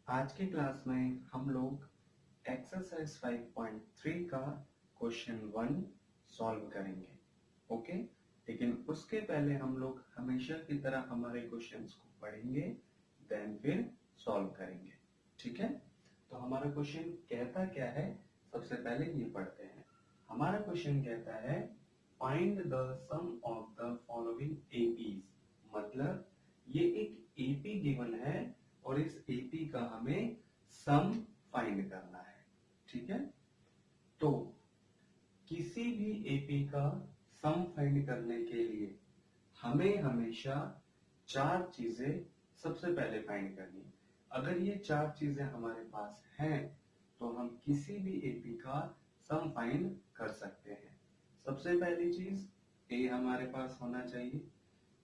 आज की क्लास में हम लोग एक्सरसाइज 5.3 का क्वेश्चन 1 सॉल्व करेंगे। ओके, लेकिन उसके पहले हम लोग हमेशा की तरह हमारे क्वेश्चंस को पढ़ेंगे, देन फिर सॉल्व करेंगे। ठीक है, तो हमारा क्वेश्चन कहता क्या है, सबसे पहले ये पढ़ते हैं। हमारा क्वेश्चन कहता है find the sum of the following APs. मतलब ये एक एपी गिवन है और इस एपी का हमें सम फाइंड करना है। ठीक है, तो किसी भी एपी का सम फाइंड करने के लिए हमें हमेशा चार चीजें सबसे पहले फाइंड करनी है। अगर ये चार चीजें हमारे पास हैं तो हम किसी भी एपी का सम फाइंड कर सकते हैं। सबसे पहली चीज ए हमारे पास होना चाहिए,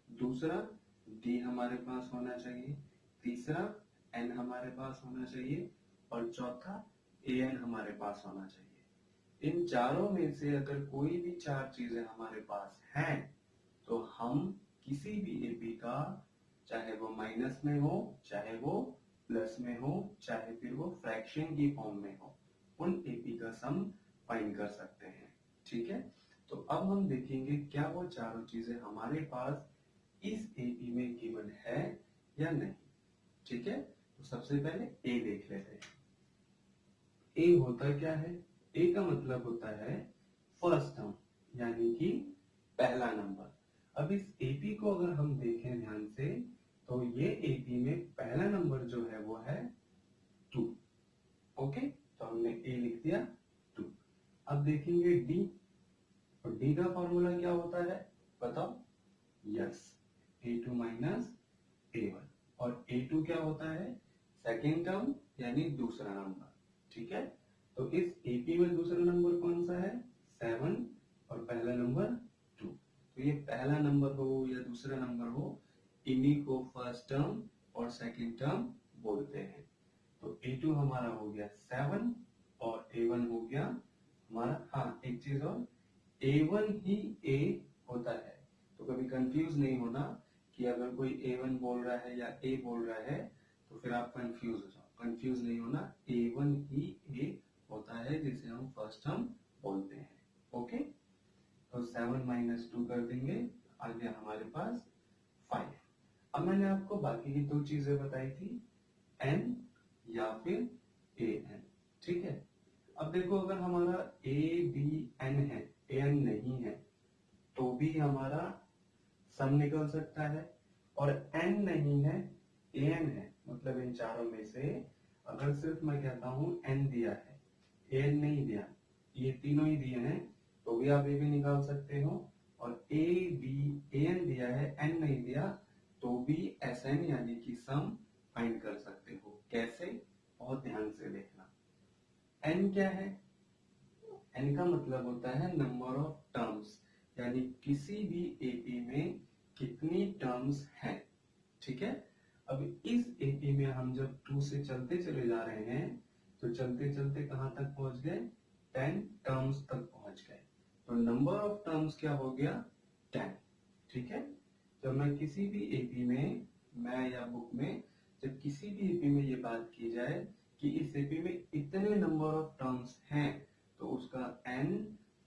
दूसरा डी हमारे पास होना चाहिए, तीसरा एन हमारे पास होना चाहिए और चौथा ए एन हमारे पास होना चाहिए। इन चारों में से अगर कोई भी चार चीजें हमारे पास हैं तो हम किसी भी एपी का, चाहे वो माइनस में हो, चाहे वो प्लस में हो, चाहे फिर वो फ्रैक्शन की फॉर्म में हो, उन एपी का सम फाइंड कर सकते हैं। ठीक है, तो अब हम देखेंगे क्या वो चारों चीजें हमारे पास इस एपी में गिवन है या नहीं। ठीक है, तो सबसे पहले ए देख लेते हैं। ए होता क्या है? ए का मतलब होता है फर्स्ट टर्म, यानी कि पहला नंबर। अब इस एपी को अगर हम देखें ध्यान से तो ये एपी में पहला नंबर जो है वो है 2। ओके, तो हमने ए लिख दिया 2। अब देखेंगे डी, और डी का फॉर्मूला क्या होता है बताओ? Yes, a2 minus a1। और a2 क्या होता है? सेकेंड टर्म यानी दूसरा नंबर। ठीक है, तो इस एपी में दूसरा नंबर कौन सा है? 7 और पहला नंबर 2। तो ये पहला नंबर हो या दूसरा नंबर हो, इन्हीं को फर्स्ट टर्म और सेकेंड टर्म बोलते हैं। तो a2 हमारा हो गया 7 और a1 हो गया हमारा, हाँ एक चीज और, a1 ही a होता है। तो कभी कंफ्यूज नहीं होना कि अगर कोई a1 बोल रहा है या a बोल रहा है तो फिर आप कंफ्यूज हो जाओ। कंफ्यूज नहीं होना, a1 ही a होता है जिसे हम फर्स्ट टर्म बोलते हैं। ओके, तो 7 माइनस 2 कर देंगे, आ गया हमारे पास 5। अब मैंने आपको बाकी की दो चीजें बताई थी, n या फिर an। ठीक है, अब देखो अगर हमारा a b n है, an नहीं है तो भी हमारा सम निकल सकता है, और n नहीं है an है। मतलब इन चारों में से अगर सिर्फ मैं कहता हूं n दिया है, an नहीं दिया, ये तीनों ही दिए हैं तो भी आप ये भी निकाल सकते हो। और a b an दिया है, n नहीं दिया तो भी sn यानी कि सम फाइंड कर सकते हो। कैसे? बहुत ध्यान से देखना। n क्या है? n का मतलब होता है नंबर ऑफ टर्म्स, यानी किसी भी एपी में कितनी टर्म्स हैं। ठीक है, अब इस एपी में हम जब 2 से चलते चले जा रहे हैं तो चलते चलते कहां तक पहुंच गए? 10 टर्म्स तक पहुंच गए। तो नंबर ऑफ टर्म्स क्या हो गया? 10। ठीक है, जब मैं किसी भी एपी में, मैं या बुक में जब किसी भी एपी में ये बात की जाए कि इस एपी में इतने नंबर ऑफ टर्म्स हैं तो उसका n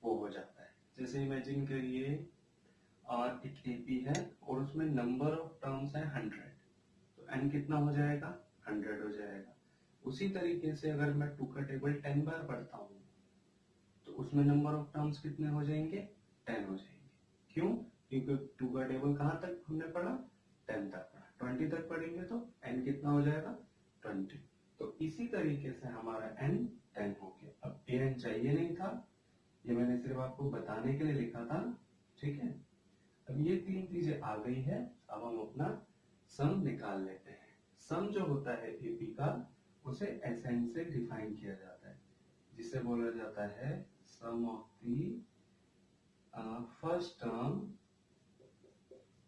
वो हो जाता है। जैसे इमेजिन करिए और एक एपी है और उसमें नंबर ऑफ टर्म्स है 100, तो n कितना हो जाएगा? 100 हो जाएगा। उसी तरीके से अगर मैं 2 का टेबल 10 बार पढ़ता हूँ तो उसमें नंबर ऑफ टर्म्स कितने हो जाएंगे? 10 हो जाएंगे। क्यों? क्योंकि 2 का टेबल कहां तक हमने पढ़ा? 10 तक पढ़ा। 20 तक पढ़ेंगे तो n कितना हो जाएगा? 20। तो इसी तरीके से हमारा n 10 हो गया। अब an चाहिए नहीं था, ये मैंने सिर्फ आपको बताने के लिए लिखा था। ठीक है, अब ये तीन चीजें आ गई है, अब हम अपना सम निकाल लेते हैं। सम जो होता है एपी का, उसे एसएन से डिफाइन किया जाता है, जिसे बोला जाता है sum of the first term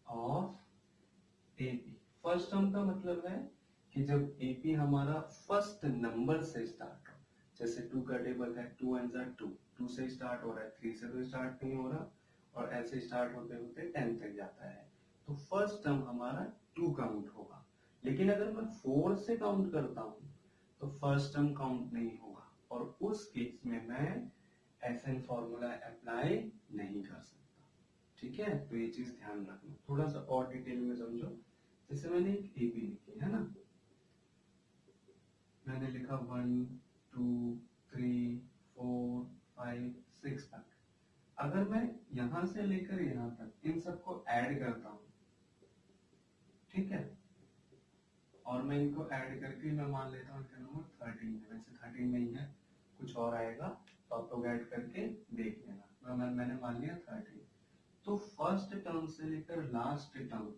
of AP. First term का मतलब है कि जब एपी हमारा फर्स्ट नंबर से स्टार्ट हो, जैसे 2 का टेबल है, 2 1 2, 2 से स्टार्ट हो रहा है, 3 से तो स्टार्ट नहीं हो रहा, और ऐसे स्टार्ट होते होते 10 तक जाता है, तो फर्स्ट टर्म हमारा 2 काउंट होगा। लेकिन अगर मैं 4 से काउंट करता हूँ तो फर्स्ट टर्म काउंट नहीं होगा, और उस केस में मैं एसएन फॉर्मूला अप्लाई नहीं कर सकता। ठीक है, तो ये चीज ध्यान रखना, थोड़ा सा और डिटेल में समझो। जैसे मैंने एक एबी लिखी है ना, मैंने लिखा 1 2 3 4 5 6 तक। अगर मैं यहां से लेकर यहां तक इन सबको ऐड करता हूं, ठीक है, और मैं इनको ऐड करके मैं मान लेता हूँ इनका नंबर 13 है, वैसे 13 नहीं है, कुछ और आएगा तो आप लोग ऐड करके देख लेना। मैंने मान लिया 13। तो फर्स्ट टर्म से लेकर लास्ट टर्म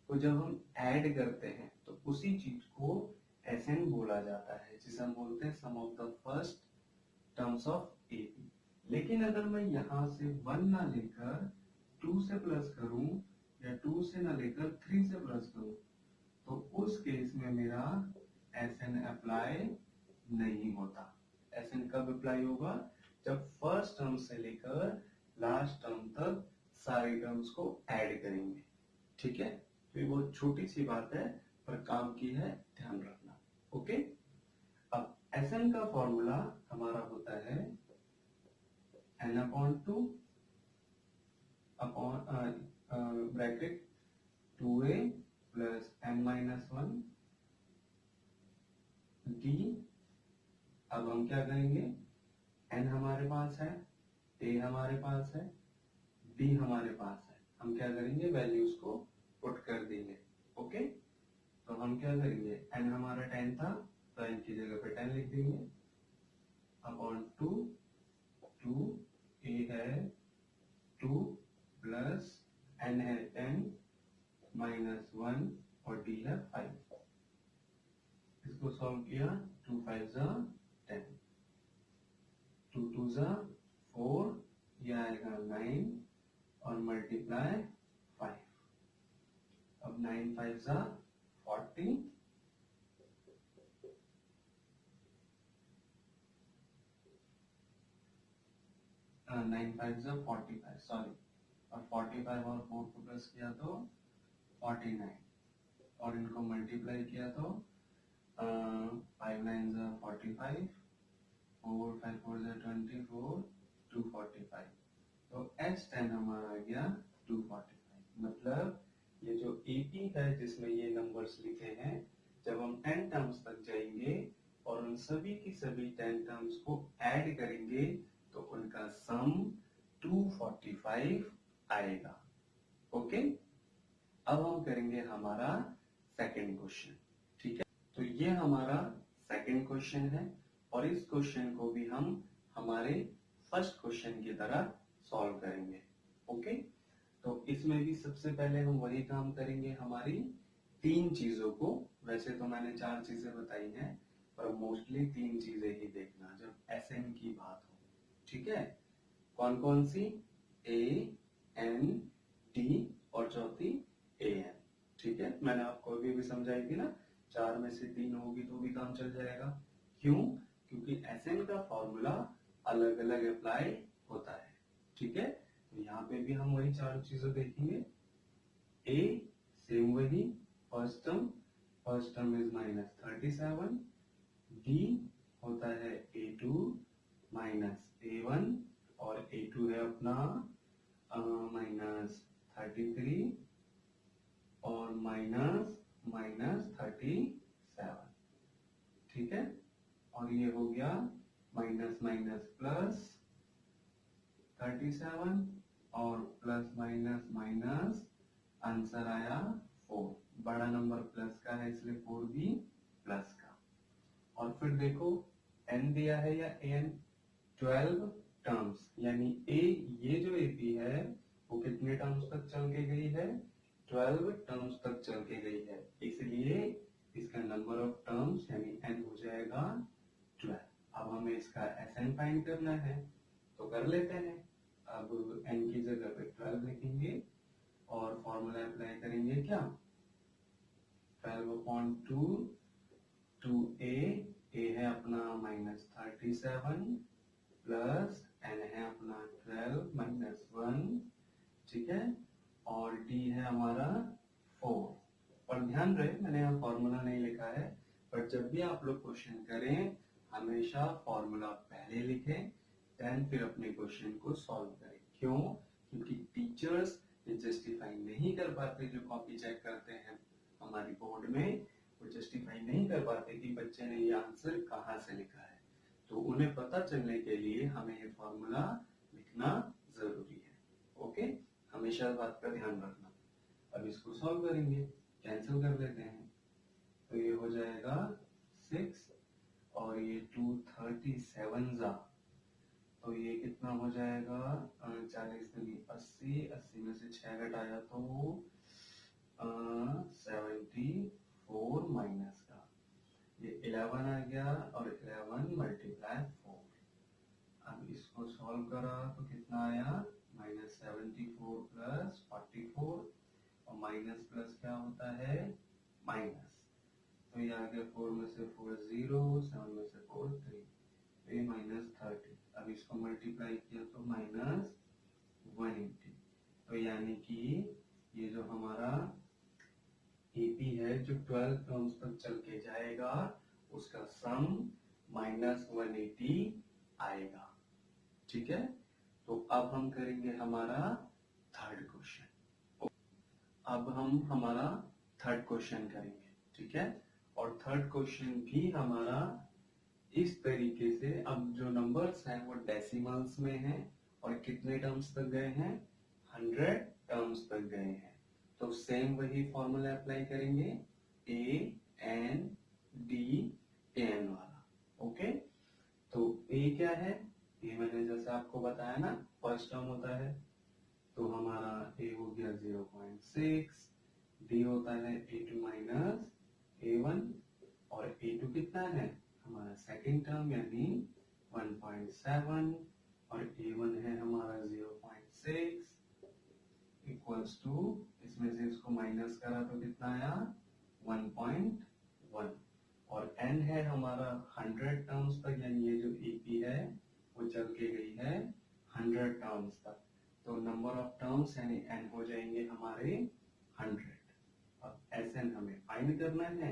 को जब हम ऐड करते हैं तो उसी चीज को एसएन बोला जाता है, जिसे हम बोलते हैं sum of the first terms of AB. लेकिन अगर मैं यहाँ से 1 ना लेकर 2 से प्लस करूं, या 2 से ना लेकर 3 से प्लस करूं, तो उस केस में मेरा एसएन अप्लाई नहीं होता। एसएन कब अप्लाई होगा? जब फर्स्ट टर्म से लेकर लास्ट टर्म तक सारे टर्म्स को ऐड करेंगे। ठीक है, तो ये बहुत छोटी सी बात है पर काम की है, ध्यान रखना। ओके, अब एसएन का फॉर्मूला हमारा होता है n/2 upon bracket 2a plus n-1 d। अब हम क्या करेंगे, n हमारे पास है, a हमारे पास है, d हमारे पास है, हम क्या करेंगे, वैल्यूज को पुट कर देंगे। ओके, तो हम क्या करेंगे, n हमारा 10 था तो n की जगह पे 10 लिख देंगे, अपॉन 2 a है 2 प्लस n है 10 माइनस 1 और d है 5। इसको सॉल्व किया, 2 5 जा 10, 2 2 जा 4, ये आएगा 9 और मल्टीप्लाई 5। अब 9 5 जा 40, 9 5 जा 45, सॉरी, और 45 और 4 को प्लस किया तो 49, और इनको मल्टीप्लाई किया तो 5 9 जा 45, 4 5 4 जा 24, 245। तो H10 हमारा आ गया 245। मतलब ये जो AP है जिसमें ये नंबर्स लिखे हैं, जब हम 10 टर्म्स तक जाएंगे और उन सभी की सभी 10 टर्म्स को ऐड करेंगे तो उनका सम 245 आएगा। ओके, अब हम करेंगे हमारा सेकंड क्वेश्चन। ठीक है, तो ये हमारा सेकंड क्वेश्चन है और इस क्वेश्चन को भी हम हमारे फर्स्ट क्वेश्चन की तरह सॉल्व करेंगे। ओके, तो इसमें भी सबसे पहले हम वही काम करेंगे, हमारी 3 चीजों को, वैसे तो मैंने 4 चीजें बताई हैं पर मोस्टली 3 चीजें ही देखना जब एसएन की बात हो। ठीक है, कौन कौन सी, ए एन डी और चौथी ए एन। ठीक है, मैंने आपको अभी भी समझाई थी ना, 4 में से 3 होगी तो भी काम चल जाएगा। क्यों? क्योंकि एसएन का फॉर्मूला अलग अलग अप्लाई होता है। ठीक है, तो यहाँ पे भी हम वही 4 चीजें देखेंगे। ए सेम वही, फर्स्ट टर्म इज -37, डी होता है A2 माइनस A1 और A2 है अपना -33 और -37। ठीक है, और ये हो गया माइनस माइनस प्लस 37 और प्लस माइनस माइनस, आंसर आया 4। बड़ा नंबर प्लस का है इसलिए 4 भी प्लस का। और फिर देखो n दिया है या n, 12 टर्म्स, यानी a, ये जो AP है वो कितने टर्म्स तक चल के गई है, 12 टर्म्स तक चल के गई है, इसलिए इसका नंबर ऑफ टर्म्स यानी n हो जाएगा 12। अब हमें इसका SN फाइंड करना है तो कर लेते हैं। अब n की जगह पे 12 लिखेंगे और फॉर्मूला अप्लाई करेंगे, क्या, 12/2 2a, a है अपना -37 प्लस n है अपना 12 -1। ठीक है, और d है हमारा 4। और ध्यान रहे मैंने यहाँ फॉर्मूला नहीं लिखा है, पर जब भी आप लोग क्वेश्चन करें हमेशा फॉर्मूला पहले लिखें, देन फिर अपने क्वेश्चन को सॉल्व करें। क्यों? क्योंकि टीचर्स ये जस्टिफाई नहीं कर पाते, जो कॉपी चेक करते हैं हमारी बोर्ड में, वो जस्टिफाई नहीं कर पाते कि बच्चे ने ये आंसर कहाँ से लिखा है। तो उन्हें पता चलने के लिए हमें ये फॉर्मूला लिखना जरूरी है। ओके, हमेशा बात का ध्यान रखना। अब इसको सॉल्व करेंगे, कैंसिल कर लेते हैं। तो ये हो जाएगा 6 और ये 237 जा, तो ये कितना हो जाएगा 40 दूनी 80, 80 में से 6 घटाया तो 74 माइनस का ये 11 आ गया और 11 मल्टीप्लाई 4। अब इसको सॉल्व करा तो कितना आया -74 प्लस 44 और माइनस प्लस क्या होता है माइनस, तो ये आ गया 4 में से 4 0, 7 में से 4 3, तो ये -30। अब इसको मल्टीप्लाई किया तो -180, तो यानी कि ये जो हमारा एपी है जो 12 टर्म्स तक चल के जाएगा उसका सम -180 आएगा। ठीक है, तो अब हम करेंगे हमारा थर्ड क्वेश्चन। अब हम हमारा थर्ड क्वेश्चन करेंगे। ठीक है, और थर्ड क्वेश्चन भी हमारा इस तरीके से, अब जो नंबर्स हैं वो डेसिमल्स में हैं और कितने टर्म्स तक गए हैं 100 टर्म्स तक गए हैं। तो सेम वही फॉर्मूला अप्लाई करेंगे, ए एन डी एन वाला। ओके, तो ए क्या है, ये मैंने जैसे आपको बताया ना फर्स्ट टर्म होता है, तो हमारा ए हो गया 0.6, डी होता है a2 माइनस a1 और a2 कितना है हमारा सेकेंड टर्म यानी 1.7 और a1 है हमारा 0.6 इक्वल्स टू, इसमें से इसको माइनस करा तो कितना आया 1.1 और n है हमारा 100 टर्म्स तक, यानी ये जो AP है वो चल के गई है 100 टर्म्स तक, तो नंबर ऑफ टर्म्स यानी n हो जाएंगे हमारे 100। अब Sn हमें फाइंड करना है,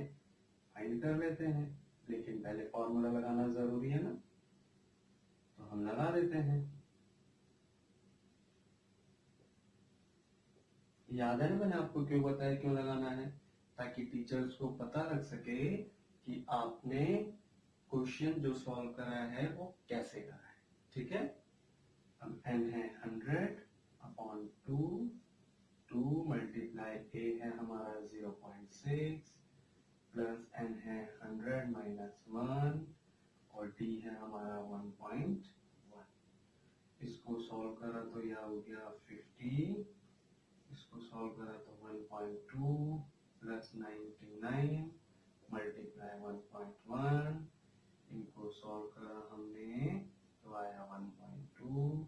फाइंड कर लेते हैं, लेकिन पहले फॉर्मूला लगाना जरूरी है ना, तो हम लगा देते हैं। याद है ना मैंने आपको क्यों बताया क्यों लगाना है, ताकि टीचर्स को पता लग सके कि आपने क्वेश्चन जो सॉल्व करा है वो कैसे करा है। ठीक है, अब n है 100/2, 2 मल्टीप्लाई a है हमारा 0.6 प्लस n है 100 माइनस 1 और d है हमारा 1.1। इसको सॉल्व करा तो यह हो गया 50, इसको सॉल्व करा तो 1.2 प्लस 99 मल्टीप्लाई 1.1, इनको सॉल्व करा हमने तो आया 1.2,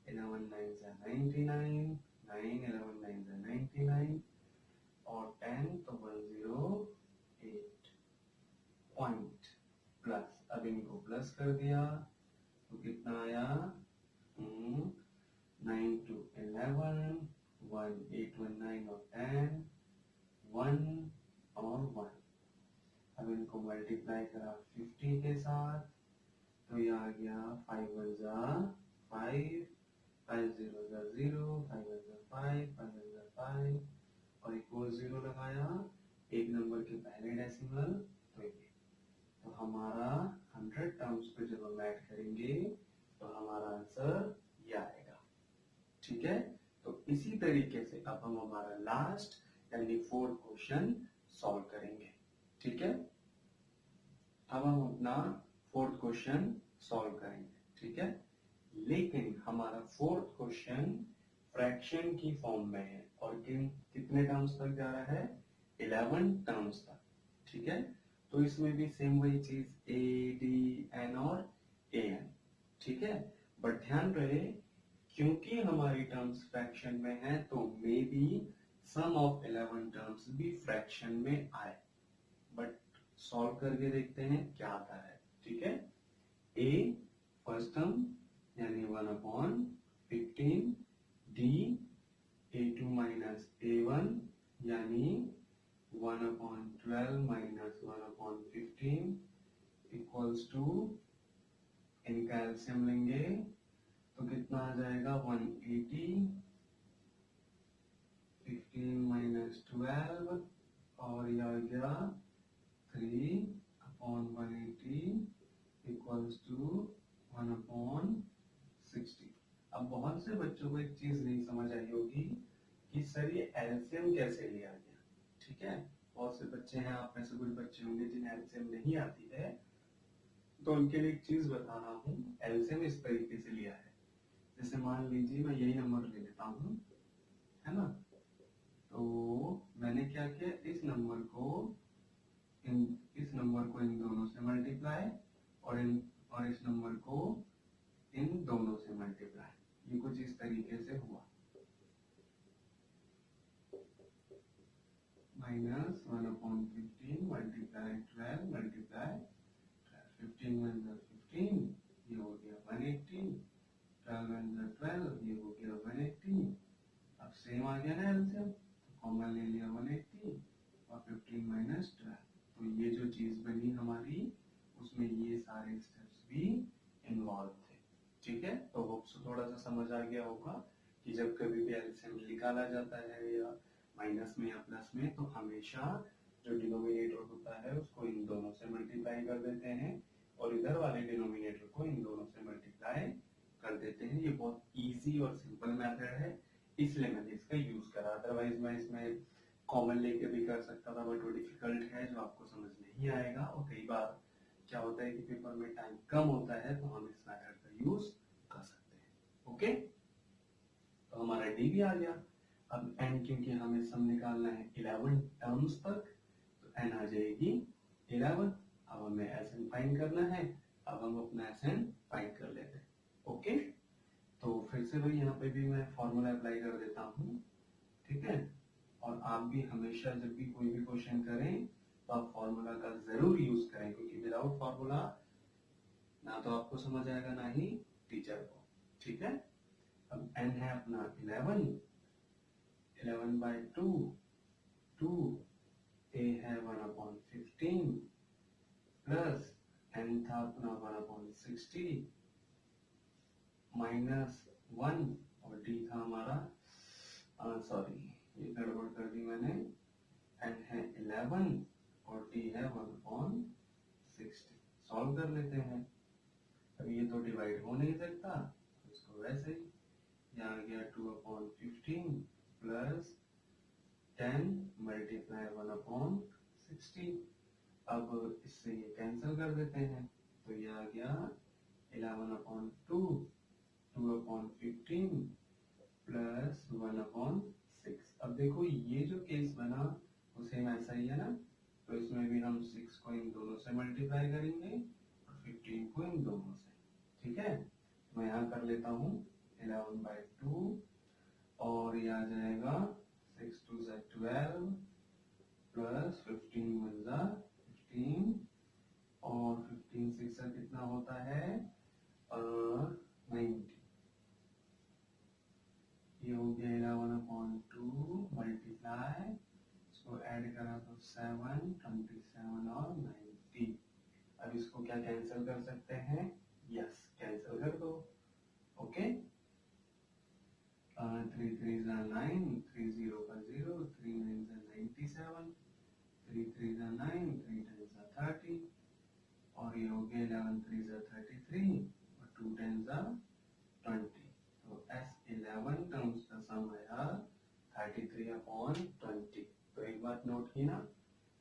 11 9 से 99, 9 11 9 से 99 और 10 तो 108 पॉइंट प्लस, अब इनको प्लस कर दिया तो कितना आया 9 to 11, 1 8 1 9 और 10, 1 और 1। अब इनको मल्टीप्लाई करा 50 के साथ तो ये आ गया 5 1 जा 5, 5 0 जा 0, 5 1 जा 5, 5 1 जा 5 और इक्वल 0 लगाया एक नंबर के पहले डेसिमल, तो ये, तो हमारा 100 टर्म्स पे जब हम ऐड करेंगे तो हमारा आंसर ये आएगा। ठीक है, तो इसी तरीके से अब हम हमारा लास्ट यानी फोर्थ क्वेश्चन सॉल्व करेंगे। ठीक है, अब हम अपना फोर्थ क्वेश्चन सॉल्व करेंगे। ठीक है, लेकिन हमारा फोर्थ क्वेश्चन फ्रैक्शन की फॉर्म में है और कितने टर्म्स तक जा रहा है 11 टर्म्स तक। ठीक है, तो इसमें भी सेम वही चीज a d n और an। ठीक है, बट ध्यान रहे क्योंकि हमारी टर्म्स फ्रैक्शन में है तो may be sum of 11 terms भी फ्रैक्शन में आए, बट सॉल्व करके देखते हैं क्या आता है। ठीक है, a फर्स्ट टर्म यानी 1/15, d a2 माइनस a1 यानी 1/12 माइनस 1/15 इक्वल्स टू, इनका एलसीएम लेंगे तो कितना आ जाएगा 180, 15 माइनस 12 और ये आ गया 3/180 इक्वल्स टू 1/60। अब बहुत से बच्चों को एक चीज नहीं समझ आई होगी कि सर ये एलसीएम कैसे लिया गया। ठीक है, बहुत से बच्चे हैं, आप में से कुछ बच्चे होंगे जिन्हें एलसीएम नहीं आती है, तो उनके लिए एक चीज बता रहा हूँ। एलसीएम इस तरीके से लिया है, जैसे मान लीजिए मैं यही नंबर ले लेता हूँ, है ना, तो मैंने क्या किया, इस नंबर को इन दोनों से मल्टीप्लाई और इस नंबर को इन दोनों से मल्टीप्लाई, ये कुछ इस तरीके से हुआ। माइनस 1/15 मल्टीप्लाई 12 मल्टीप्लाई 15 में 15, ये हो गया 180, 12 में 12, ये हो गया 180। अब सेम आ गया ना एलसीएम, तो कॉमन ले लिया 180 और 15 माइनस 12, तो ये जो चीज बनी हमारी उसमें ये सारे स्टेप्स भी इन्वॉल्व थे। ठीक है, तो होप्स थोड़ा सा समझ आ गया होगा कि जब कभी भी एलसीएम निकाला जाता है या माइनस में या प्लस में, तो हमेशा जो डिनोमिनेटर होता है उसको इन दोनों से मल्टीप्लाई कर देते हैं और इधर वाले डिनोमिनेटर को इन दोनों से मल्टीप्लाई कर देते हैं। ये बहुत इजी और सिंपल मेथड है, इसलिए मैंने इसका यूज करा। अदरवाइज मैं इसमें कॉमन लेके भी कर सकता था, बट वो डिफिकल्ट है, जो आपको समझ नहीं आएगा। और कई बार क्या होता है कि पेपर में टाइम कम होता है, तो हम इस मेथड का यूज कर सकते हैं। ओके, तो हमारा डी भी आ गया। अब एन, क्योंकि हमें सम निकालना है 11 टर्म्स तक, तो एन आ जाएगी 11। अब हमें एस एन फाइंड करना है, अब हम अपना एस एन फाइंड कर लेते हैं। ओके, तो फिर से भाई यहाँ पे भी मैं फॉर्मूला अप्लाई कर देता हूँ। ठीक है, और आप भी हमेशा जब भी कोई भी क्वेश्चन करें तो आप फॉर्मूला का जरूर यूज करें, क्योंकि विदाउट फॉर्मूला ना तो आपको समझ आएगा ना ही टीचर को। ठीक है, अब n है अपना 11, 11/2, 2, a है 1/15 प्लस n था अपना 1/60 माइनस 1 और d था हमारा, सॉरी ये गड़बड़ कर दी मैंने, n है 11 और d है 1/60। सॉल्व कर लेते हैं। अब ये तो डिवाइड हो नहीं सकता, इसको वैसे ही, यहाँ आ गया 2/15 प्लस 10 मल्टीप्लाई 1/60। अब इससे ये कैंसिल कर देते हैं, तो ये आ गया 11/2, 2/15 प्लस 1/6। अब देखो ये जो केस बना वो सेम ऐसा ही है ना, तो इसमें भी हम 6 को इन दोनों से मल्टीप्लाई करेंगे और 15 को इन दोनों से। ठीक है, मैं यहाँ कर लेता हूँ 11/2 और ये आ जाएगा 6 2 12 प्लस 15 1 15 और 15 6 से कितना होता है 90। ये हो गया 11/2 मल्टीप्लाई, इसको ऐड करा तो 7 27 और 90। अब इसको क्या कैंसिल कर सकते हैं, यस कैंसिल कर दो। ओके, 3 3 9, 3 0 का 0, 3 9 97, 3 3 9, 3 10 30 और ये हो गया 11 3 33 और 2 10 20। तो S11 टर्म्स का सम आया 33/20। तो एक बात नोट की ना,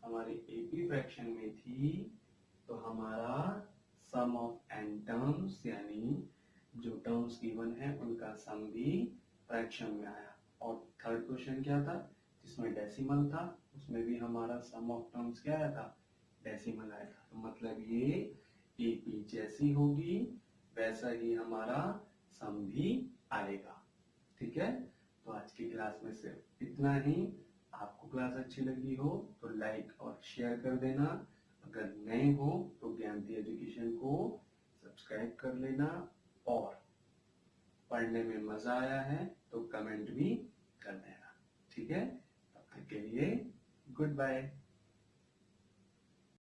हमारी एपी फ्रैक्शन में थी तो हमारा सम ऑफ n टर्म्स, यानी जो टर्म्स गिवन है उनका सम भी फ्रैक्शन में आया। और थर्ड क्वेश्चन क्या था जिसमें डेसिमल था, उसमें भी हमारा सम ऑफ टर्म्स क्या आया था, डेसिमल आया था। तो मतलब ये एपी जैसी होगी वैसा ही हमारा सम भी आएगा। ठीक है, तो आज की क्लास में सिर्फ इतना ही। आपको क्लास अच्छी लगी हो तो लाइक और शेयर कर देना, अगर नए हो तो ज्ञानती एजुकेशन को सब्सक्राइब कर लेना, और पढ़ने में मजा आया है तो कमेंट भी कर देना। ठीक है, तब तक के लिए गुड बाय।